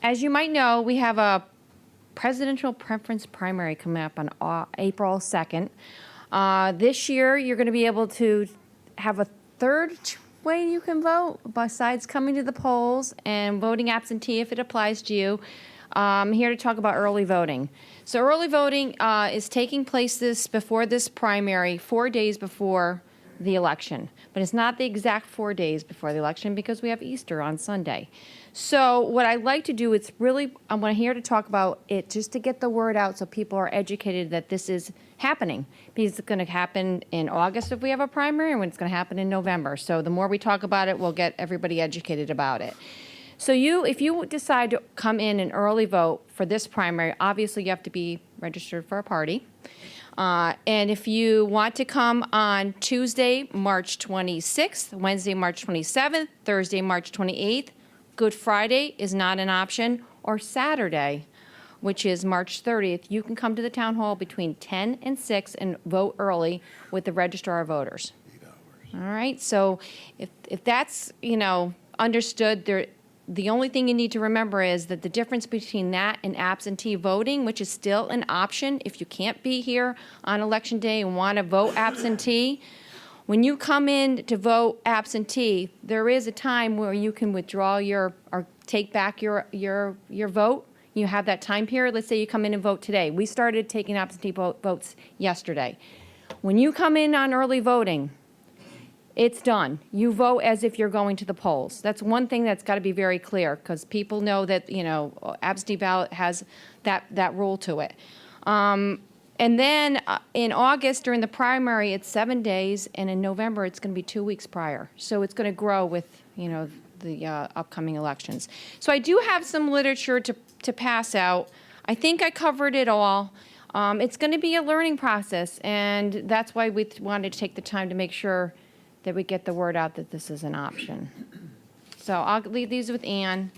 as you might know, we have a presidential preference primary coming up on April 2nd. This year, you're going to be able to have a third way you can vote besides coming to the polls and voting absentee if it applies to you. I'm here to talk about early voting. So early voting is taking place before this primary 4 days before the election. But it's not the exact 4 days before the election because we have Easter on Sunday. So what I'd like to do is really, I'm here to talk about it just to get the word out so people are educated that this is happening. Because it's going to happen in August if we have a primary, and it's going to happen in November. So the more we talk about it, we'll get everybody educated about it. So if you decide to come in and early vote for this primary, obviously you have to be registered for a party. And if you want to come on Tuesday, March 26th, Wednesday, March 27th, Thursday, March 28th, Good Friday is not an option, or Saturday, which is March 30th, you can come to the town hall between 10 and 6 and vote early with the registrar of voters. 8 hours. All right, so if that's, understood, the only thing you need to remember is that the difference between that and absentee voting, which is still an option if you can't be here on election day and want to vote absentee, when you come in to vote absentee, there is a time where you can withdraw or take back your vote. You have that time period. Let's say you come in and vote today. We started taking absentee votes yesterday. When you come in on early voting, it's done. You vote as if you're going to the polls. That's one thing that's got to be very clear because people know that, absentee ballot has that rule to it. And then in August during the primary, it's 7 days, and in November it's going to be 2 weeks prior. So it's going to grow with, the upcoming elections. So I do have some literature to pass out. I think I covered it all. It's going to be a learning process, and that's why we wanted to take the time to make sure that we get the word out that this is an option. So I'll leave these with Ann.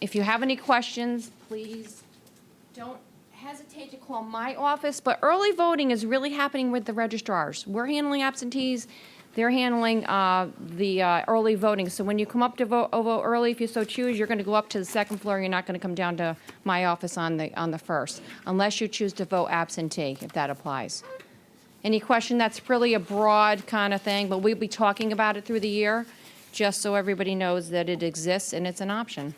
If you have any questions, please don't hesitate to call my office. But early voting is really happening with the registrars. We're handling absentees. They're handling the early voting. So when you come up to vote early, if you so choose, you're going to go up to the second floor. You're not going to come down to my office on the first, unless you choose to vote absentee, if that applies. Any question? That's really a broad kind of thing, but we'll be talking about it through the year, just so everybody knows that it exists and it's an option.